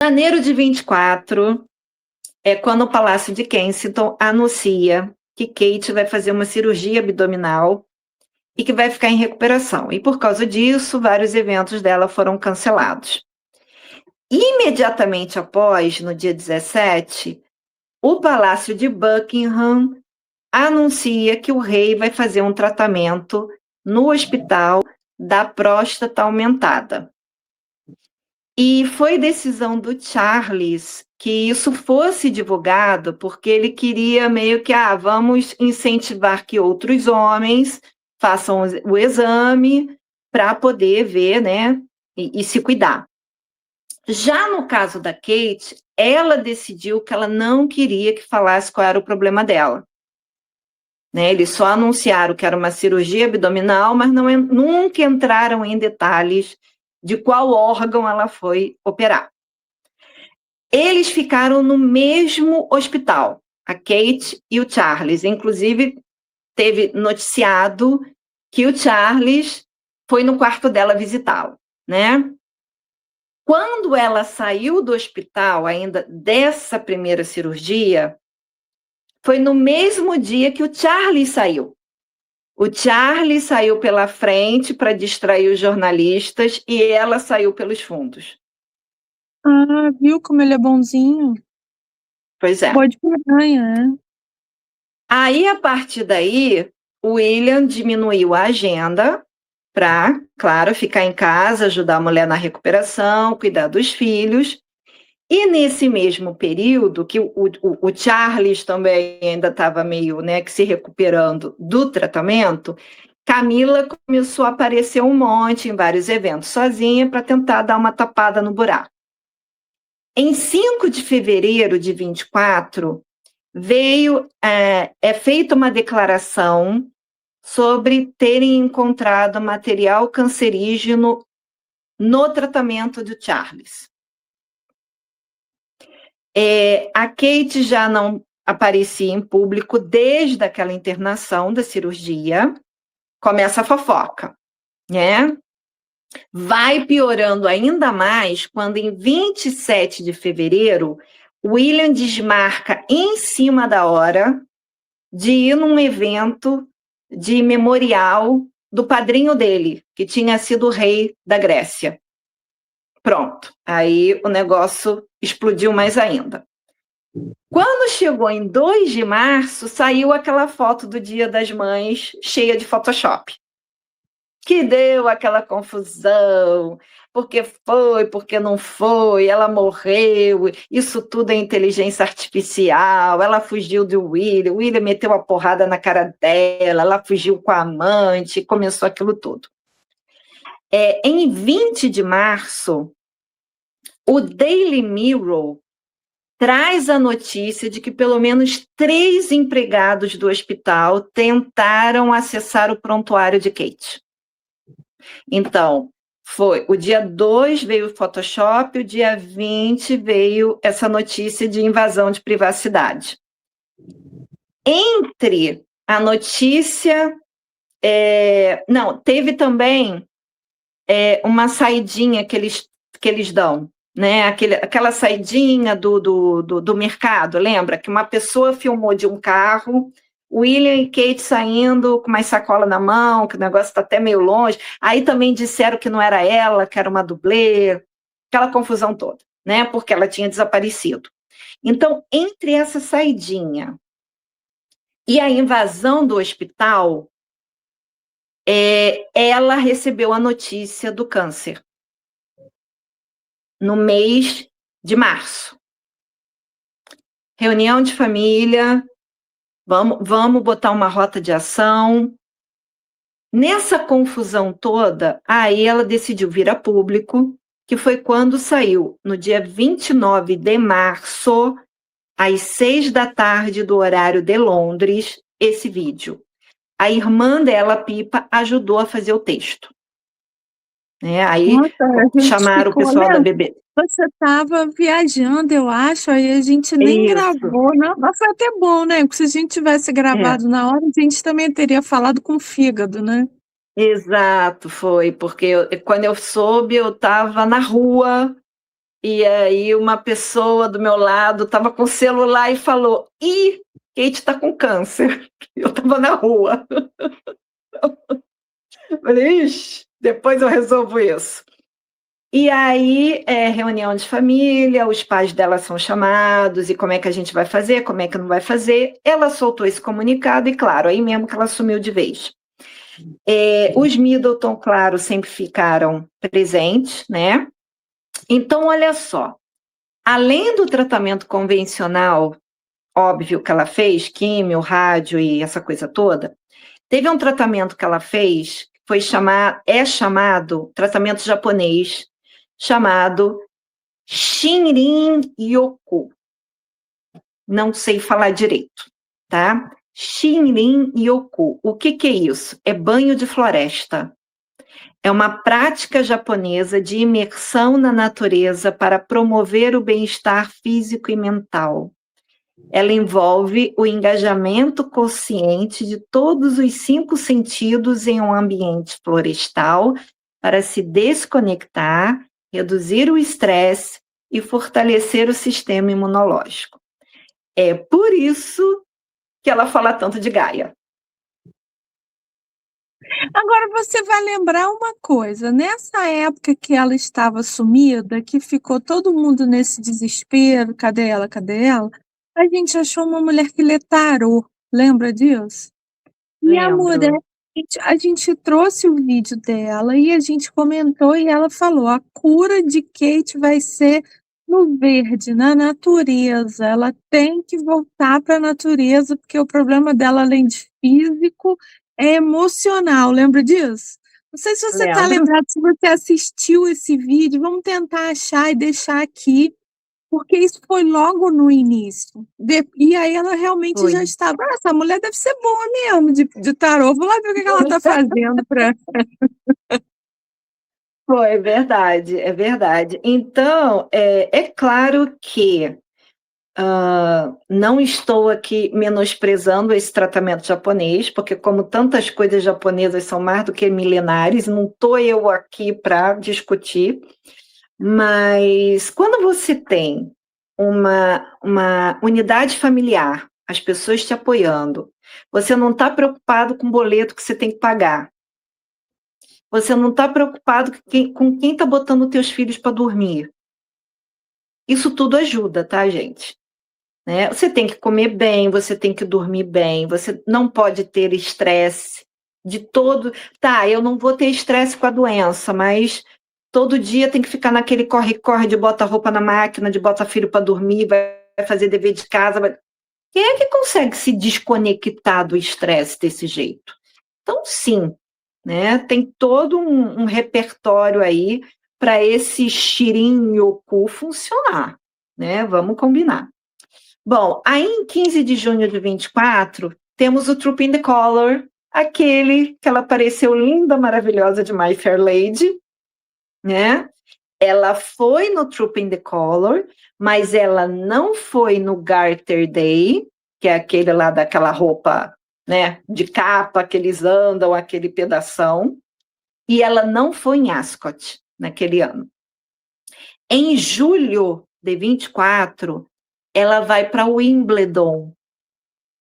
janeiro de 24 é quando o Palácio de Kensington anuncia que Kate vai fazer uma cirurgia abdominal e que vai ficar em recuperação. E por causa disso, vários eventos dela foram cancelados. Imediatamente após, no dia 17, o Palácio de Buckingham anuncia que o rei vai fazer um tratamento no hospital da próstata aumentada. E foi decisão do Charles que isso fosse divulgado, porque ele queria meio que, vamos incentivar que outros homens façam o exame para poder ver, né, e se cuidar. Já no caso da Kate, ela decidiu que ela não queria que falasse qual era o problema dela. Né, eles só anunciaram que era uma cirurgia abdominal, mas nunca entraram em detalhes de qual órgão ela foi operar. Eles ficaram no mesmo hospital, a Kate e o Charles. Inclusive, teve noticiado que o Charles foi no quarto dela visitá-la, né? Quando ela saiu do hospital, ainda dessa primeira cirurgia, foi no mesmo dia que o Charles saiu. O Charles saiu pela frente para distrair os jornalistas e ela saiu pelos fundos. Ah, viu como ele é bonzinho? Pois é. Boa de piranha, né? Aí, a partir daí, o William diminuiu a agenda para, claro, ficar em casa, ajudar a mulher na recuperação, cuidar dos filhos. E nesse mesmo período, que o Charles também ainda estava meio, né, que se recuperando do tratamento, Camila começou a aparecer um monte em vários eventos sozinha para tentar dar uma tapada no buraco. Em 5 de fevereiro de 24, é feita uma declaração sobre terem encontrado material cancerígeno no tratamento de Charles. A Kate já não aparecia em público desde aquela internação da cirurgia. Começa a fofoca, né? Vai piorando ainda mais quando, em 27 de fevereiro, William desmarca em cima da hora de ir num evento de memorial do padrinho dele, que tinha sido o rei da Grécia. Pronto, aí o negócio explodiu mais ainda. Quando chegou em 2 de março, saiu aquela foto do Dia das Mães cheia de Photoshop, que deu aquela confusão, porque foi, porque não foi, ela morreu, isso tudo é inteligência artificial, ela fugiu do William, o William meteu a porrada na cara dela, ela fugiu com a amante, começou aquilo tudo. Em 20 de março, o Daily Mirror traz a notícia de que pelo menos 3 empregados do hospital tentaram acessar o prontuário de Kate. Então, foi o dia 2 veio o Photoshop, o dia 20 veio essa notícia de invasão de privacidade. Entre a notícia... teve também uma saidinha que eles dão, né? Aquela saidinha do mercado, lembra? Que uma pessoa filmou de um carro, William e Kate saindo com uma sacola na mão, que o negócio está até meio longe. Aí também disseram que não era ela, que era uma dublê, aquela confusão toda, né? Porque ela tinha desaparecido. Então, entre essa saidinha e a invasão do hospital, ela recebeu a notícia do câncer no mês de março. Reunião de família, vamos botar uma rota de ação. Nessa confusão toda, aí ela decidiu vir a público, que foi quando saiu, no dia 29 de março, às 6 da tarde do horário de Londres, esse vídeo. A irmã dela, Pipa, ajudou a fazer o texto. Aí chamaram o pessoal da BBC. Você estava viajando, eu acho, aí a gente nem gravou. Não, mas foi até bom, né? Porque se a gente tivesse gravado na hora, a gente também teria falado com o fígado, né? Exato, foi, porque quando eu soube, eu estava na rua, E aí uma pessoa do meu lado estava com o celular e falou: Ih, Kate está com câncer. Eu estava na rua. Falei, ixi, depois eu resolvo isso. E aí, reunião de família, os pais dela são chamados, e como é que a gente vai fazer, como é que não vai fazer. Ela soltou esse comunicado, e claro, aí mesmo que ela sumiu de vez. Os Middleton, claro, sempre ficaram presentes, né? Então, olha só, além do tratamento convencional, óbvio que ela fez, químio, rádio e essa coisa toda, teve um tratamento que ela fez, é chamado, tratamento japonês, chamado Shinrin-yoku. Não sei falar direito, tá? Shinrin-yoku. O que é isso? É banho de floresta. É uma prática japonesa de imersão na natureza para promover o bem-estar físico e mental. Ela envolve o engajamento consciente de todos os 5 sentidos em um ambiente florestal para se desconectar, reduzir o estresse e fortalecer o sistema imunológico. É por isso que ela fala tanto de Gaia. Agora você vai lembrar uma coisa, nessa época que ela estava sumida, que ficou todo mundo nesse desespero, cadê ela, cadê ela? A gente achou uma mulher que lê tarô, lembra disso? E a mulher, Lembro. a gente trouxe o vídeo dela e a gente comentou e ela falou, a cura de Kate vai ser no verde, na natureza. Ela tem que voltar para a natureza, porque o problema dela, além de físico, é emocional. Lembra disso? Não sei se você está Lembro. lembrado, se você assistiu esse vídeo, vamos tentar achar e deixar aqui, porque isso foi logo no início. E aí ela realmente Foi. já estava. "Ah, essa mulher deve ser boa mesmo de tarô. Vou lá ver o que ela está fazendo para." Foi, é verdade, é verdade. Então, é claro que não estou aqui menosprezando esse tratamento japonês, porque como tantas coisas japonesas são mais do que milenares, não estou eu aqui para discutir, mas quando você tem uma unidade familiar, as pessoas te apoiando, você não está preocupado com o boleto que você tem que pagar, você não está preocupado com quem está botando os teus filhos para dormir. Isso tudo ajuda, tá, gente? Né? Você tem que comer bem, você tem que dormir bem, você não pode ter estresse de todo. Tá, eu não vou ter estresse com a doença, mas todo dia tem que ficar naquele corre-corre de bota roupa na máquina, de bota filho para dormir, vai fazer dever de casa. Quem é que consegue se desconectar do estresse desse jeito? Então, sim, né? Tem todo um repertório aí para esse Shirin-yoku funcionar, né? Vamos combinar. Bom, aí em 15 de junho de 24, temos o Troop in the Color, aquele que ela apareceu linda, maravilhosa de My Fair Lady, né? Ela foi no Troop in the Color, mas ela não foi no Garter Day, que é aquele lá daquela roupa, né, de capa que eles andam, aquele pedação, e ela não foi em Ascot naquele ano. Em julho de 24, ela vai para Wimbledon.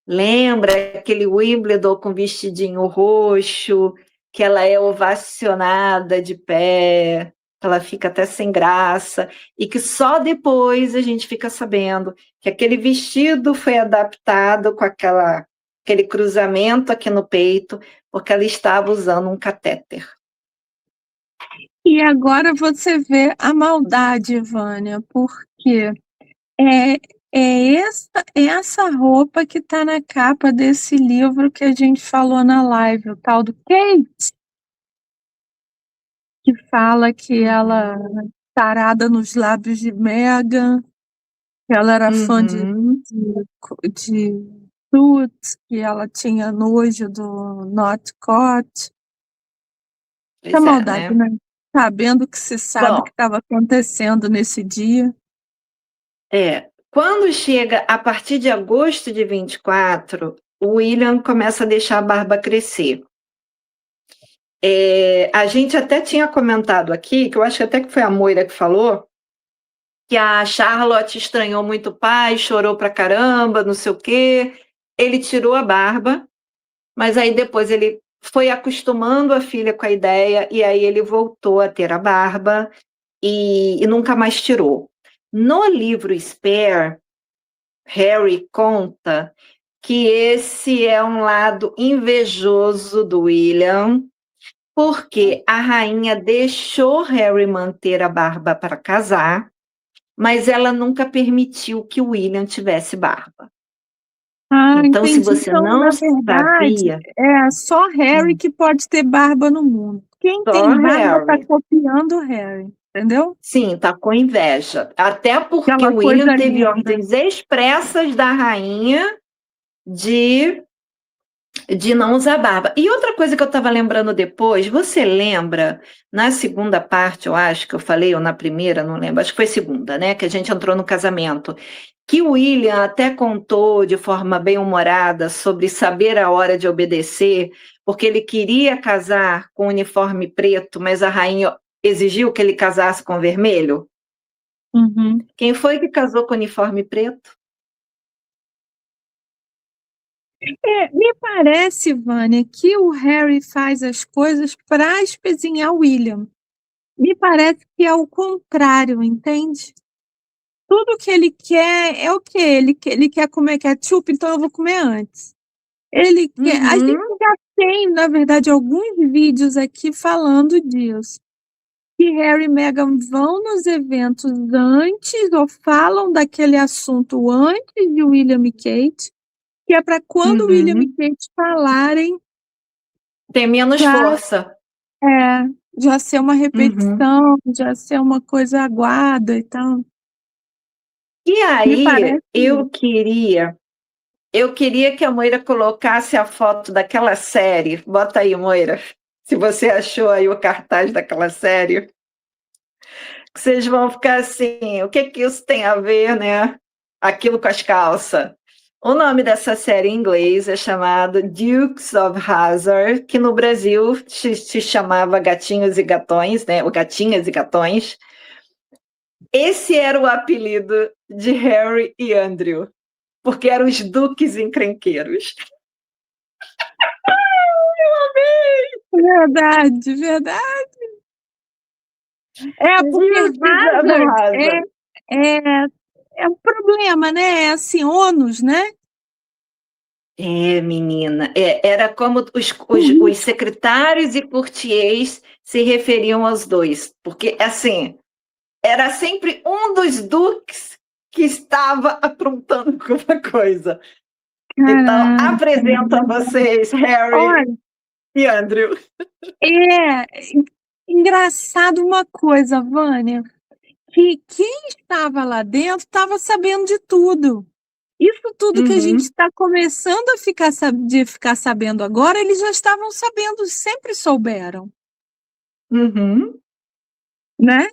Lembra aquele Wimbledon com vestidinho roxo, que ela é ovacionada de pé, ela fica até sem graça, e que só depois a gente fica sabendo que aquele vestido foi adaptado com aquele cruzamento aqui no peito, porque ela estava usando um catéter. E agora você vê a maldade, Vânia, porque é, essa roupa que está na capa desse livro que a gente falou na live, o tal do Kate, que fala que ela tarada nos lábios de Meghan, que ela era fã de Suits, que ela tinha nojo do Northcote. Que Pois é, maldade, né? né? Sabendo que se sabe o Bom, que estava acontecendo nesse dia. quando chega a partir de agosto de 24, o William começa a deixar a barba crescer. A gente até tinha comentado aqui, que eu acho até que foi a Moira que falou, que a Charlotte estranhou muito o pai, chorou pra caramba, não sei o quê. Ele tirou a barba, mas aí depois ele foi acostumando a filha com a ideia, e aí ele voltou a ter a barba e nunca mais tirou. No livro Spare, Harry conta que esse é um lado invejoso do William, porque a rainha deixou Harry manter a barba para casar, mas ela nunca permitiu que o William tivesse barba. Então, se Entendi. você Então, não na verdade, sabia, é só Harry que pode ter barba no mundo. Quem só tem barba está Harry. copiando o Harry, entendeu? Sim, tá com inveja. Até porque Aquela o William coisa teve linda. ordens expressas da rainha de não usar barba. E outra coisa que eu estava lembrando depois, você lembra, na segunda parte, eu acho que eu falei, ou na primeira, não lembro, acho que foi segunda, né, que a gente entrou no casamento, que o William até contou de forma bem humorada sobre saber a hora de obedecer, porque ele queria casar com uniforme preto, mas a rainha exigiu que ele casasse com vermelho? Uhum. Quem foi que casou com uniforme preto? Me parece, Vânia, que o Harry faz as coisas para espezinhar o William. Me parece que é o contrário, entende? Tudo que ele quer é o quê? Ele quer comer ketchup, então eu vou comer antes. Ele quer. A gente Uhum. já tem, na verdade, alguns vídeos aqui falando disso. Que Harry e Meghan vão nos eventos antes ou falam daquele assunto antes de William e Kate, que é para quando William e Uhum. Kate falarem, Tem menos já, força. já ser uma Uhum. repetição, já ser uma coisa aguada e tal. E Me aí, parece eu queria que a Moira colocasse a foto daquela série. Bota aí, Moira, se você achou aí o cartaz daquela série, que vocês vão ficar assim, o que que isso tem a ver, né? Aquilo com as calças. O nome dessa série em inglês é chamado Dukes of Hazzard, que no Brasil se chamava Gatinhos e Gatões, né? O Gatinhas e Gatões. Esse era o apelido de Harry e Andrew, porque eram os duques encrenqueiros. verdade, verdade. Porque Dukes of Hazard Hazzard. é, é um problema, né? É assim, ônus, né? Menina, era como os secretários e courtiers se referiam aos dois, porque, assim, era sempre um dos duques que estava aprontando alguma coisa. Então, Caraca. apresento a vocês Harry Olha, e Andrew. é engraçado uma coisa, Vânia, que quem estava lá dentro estava sabendo de tudo. Isso tudo que a gente Uhum, está começando a ficar sabendo agora, eles já estavam sabendo, sempre souberam, uhum. né?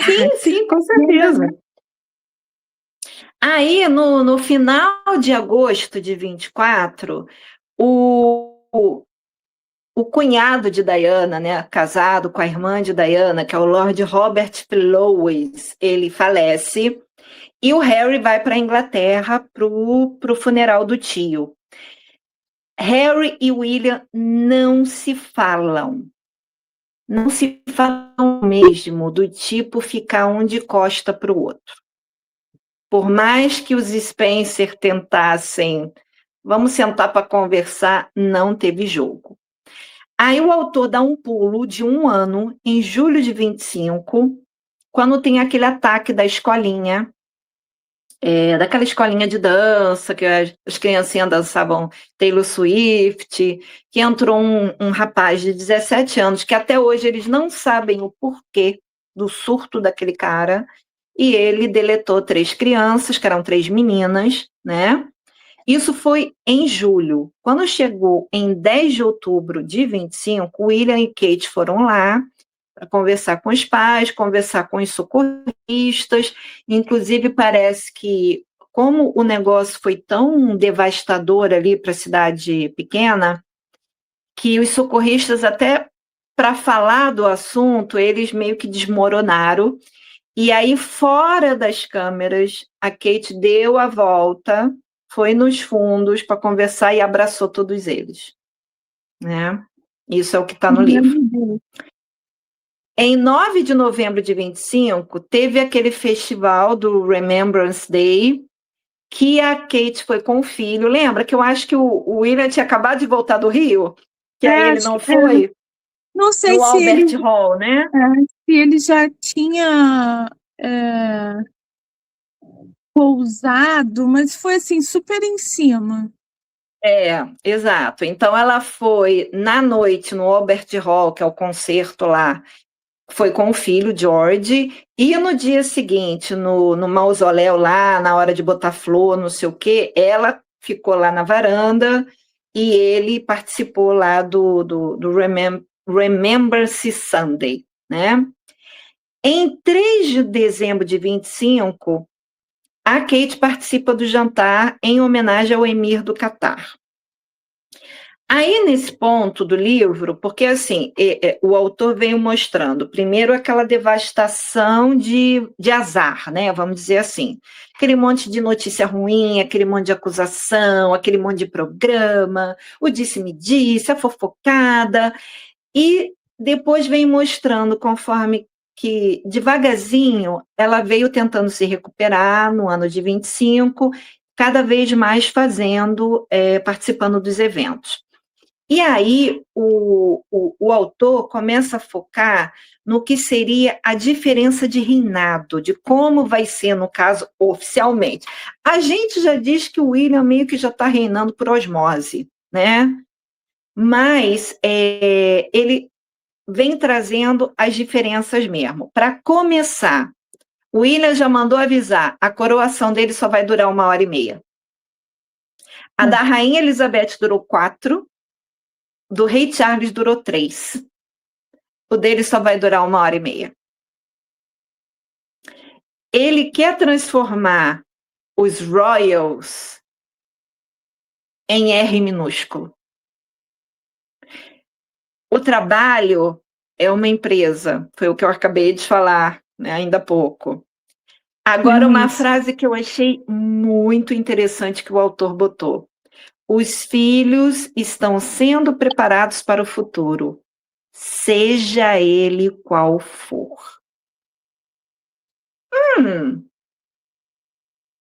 Sim, sim, com Caraca. certeza. Aí, no final de agosto de 24, o cunhado de Diana, né, casado com a irmã de Diana, que é o Lord Robert Lowes, ele falece, e o Harry vai para a Inglaterra para o funeral do tio. Harry e William não se falam. Não se falam mesmo, do tipo ficar um de costa para o outro. Por mais que os Spencer tentassem, vamos sentar para conversar, não teve jogo. Aí o autor dá um pulo de 1 ano, em julho de 25, quando tem aquele ataque da escolinha, daquela escolinha de dança, que as criancinhas dançavam Taylor Swift, que entrou um rapaz de 17 anos, que até hoje eles não sabem o porquê do surto daquele cara, e ele deletou 3 crianças, que eram 3 meninas, né? Isso foi em julho. Quando chegou em 10 de outubro de 25, William e Kate foram lá para conversar com os pais, conversar com os socorristas. Inclusive, parece que, como o negócio foi tão devastador ali para a cidade pequena, que os socorristas, até para falar do assunto, eles meio que desmoronaram. E aí, fora das câmeras, a Kate deu a volta, foi nos fundos para conversar e abraçou todos eles, né? Isso é o que está no livro. Em 9 de novembro de 25, teve aquele festival do Remembrance Day, que a Kate foi com o filho. Lembra que eu acho que o William tinha acabado de voltar do Rio? Que aí ele não foi? Não sei No se Albert Hall, né? se ele já tinha pousado, mas foi assim, super em cima. Exato. Então ela foi na noite no Albert Hall, que é o concerto lá, foi com o filho, George, e no dia seguinte, no mausoléu lá, na hora de botar flor, não sei o quê, ela ficou lá na varanda e ele participou lá do Remembrance Sunday, né? Em 3 de dezembro de 25, a Kate participa do jantar em homenagem ao emir do Catar. Aí, nesse ponto do livro, porque assim, o autor veio mostrando, primeiro, aquela devastação de azar, né? Vamos dizer assim. Aquele monte de notícia ruim, aquele monte de acusação, aquele monte de programa, o disse-me-disse, a fofocada. E depois vem mostrando, conforme que, devagarzinho, ela veio tentando se recuperar no ano de 25, cada vez mais participando dos eventos. E aí o autor começa a focar no que seria a diferença de reinado, de como vai ser, no caso, oficialmente. A gente já diz que o William meio que já está reinando por osmose, né? Mas ele vem trazendo as diferenças mesmo. Para começar, o William já mandou avisar, a coroação dele só vai durar 1h30. A da Rainha Elizabeth durou 4, do Rei Charles durou 3. O dele só vai durar 1h30. Ele quer transformar os Royals em R minúsculo. O trabalho é uma empresa, foi o que eu acabei de falar, né, ainda há pouco. Agora, uma frase que eu achei muito interessante que o autor botou. Os filhos estão sendo preparados para o futuro, seja ele qual for.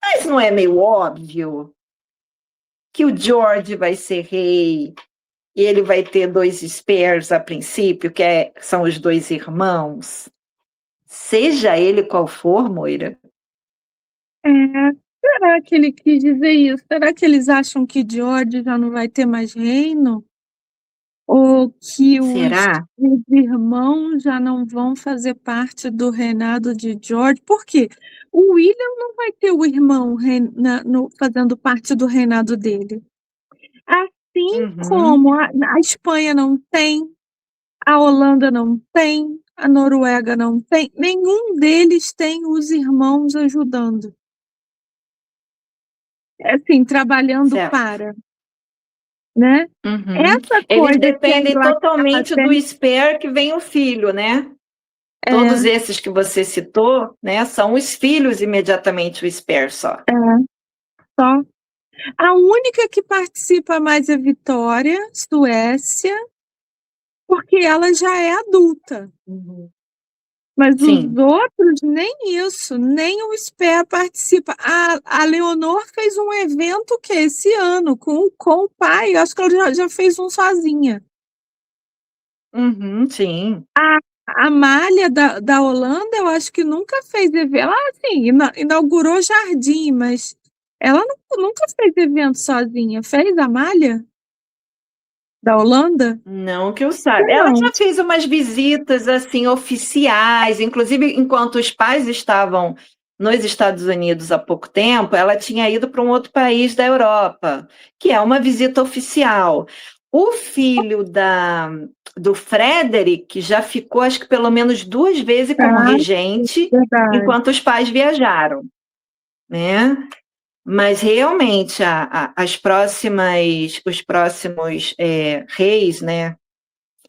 Mas não é meio óbvio que o George vai ser rei e ele vai ter 2 spares a princípio, são os 2 irmãos? Seja ele qual for, Moira. Será que ele quis dizer isso? Será que eles acham que George já não vai ter mais reino? Ou que os irmãos já não vão fazer parte do reinado de George? Por quê? O William não vai ter o irmão fazendo parte do reinado dele. Assim como a Espanha não tem, a Holanda não tem, a Noruega não tem, nenhum deles tem os irmãos ajudando. Assim, trabalhando para, né? Essa coisa eles dependem que totalmente do spare que vem o filho, né? Todos esses que você citou, né, são os filhos imediatamente o spare só. Só. A única que participa mais é Vitória, Suécia, porque ela já é adulta. Mas os outros, nem isso, nem o SPEA participa. A Leonor fez um evento que esse ano, com o pai, acho que ela já fez um sozinha. Sim. A Amália da Holanda, eu acho que nunca fez evento. Ela, assim, inaugurou jardim, mas ela nunca fez evento sozinha. Fez, a Amália? Da Holanda? Não que eu saiba. Ela já fez umas visitas assim oficiais, inclusive enquanto os pais estavam nos Estados Unidos há pouco tempo, ela tinha ido para um outro país da Europa, que é uma visita oficial. O filho do Frederick já ficou, acho que pelo menos 2 vezes como regente, enquanto os pais viajaram, né? Mas realmente os próximos reis, né?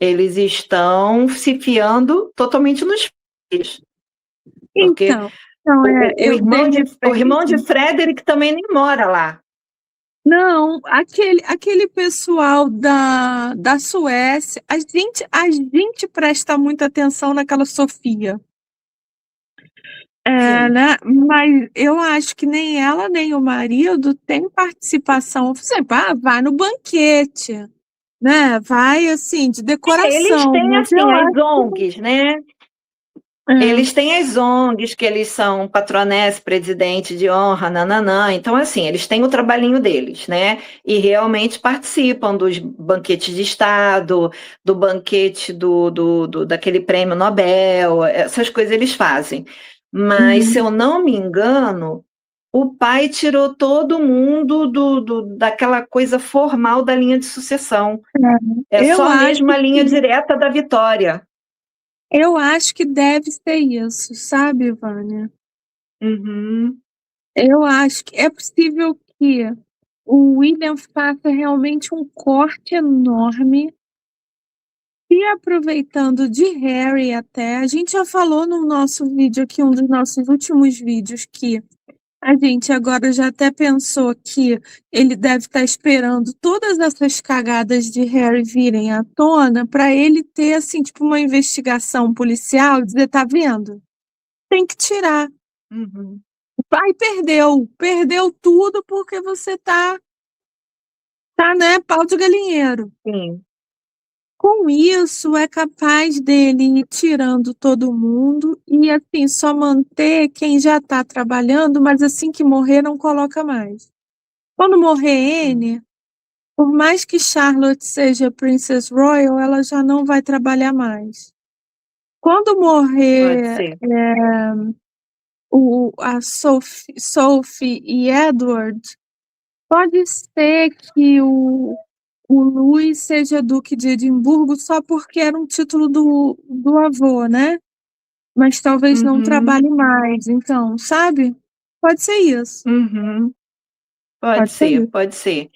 Eles estão se fiando totalmente nos filhos. Porque Então, então o eu de irmão de repente Frederick também nem mora lá. não, aquele pessoal da Suécia, a gente presta muita atenção naquela Sofia, Sim. né? Mas eu acho que nem ela nem o marido têm participação, por exemplo, vai no banquete, né? Vai assim de Eles decoração, têm, mas assim, eu as acho ONGs, né? é, Eles têm as ONGs, que eles são patronesse, presidente de honra, nananã. Então, assim, eles têm o trabalhinho deles, né? E realmente participam dos banquetes de Estado, do banquete daquele prêmio Nobel, essas coisas eles fazem. Mas, se uhum, eu não me engano, o pai tirou todo mundo daquela coisa formal da linha de sucessão. É eu só acho mesmo a linha que direta da Vitória. eu acho que deve ser isso, sabe, Vânia? Uhum. Eu acho que é possível que o William faça realmente um corte enorme, e aproveitando de Harry até, a gente já falou no nosso vídeo aqui, um dos nossos últimos vídeos, que a gente agora já até pensou que ele deve estar esperando todas essas cagadas de Harry virem à tona para ele ter, assim, tipo uma investigação policial, dizer, tá vendo? Tem que tirar. Uhum. O pai perdeu tudo porque você tá, né, pau de galinheiro. Sim. Com isso, é capaz dele ir tirando todo mundo e, assim, só manter quem já está trabalhando, mas assim que morrer, não coloca mais. Quando morrer Sim. Anne, por mais que Charlotte seja Princess Royal, ela já não vai trabalhar mais. Quando Pode morrer ser. a Sophie e Edward, pode ser que o Louis seja Duque de Edimburgo só porque era um título do avô, né? Mas talvez não Uhum. trabalhe mais, então, sabe? Pode ser isso. Uhum. Pode Pode ser ser, isso. pode ser.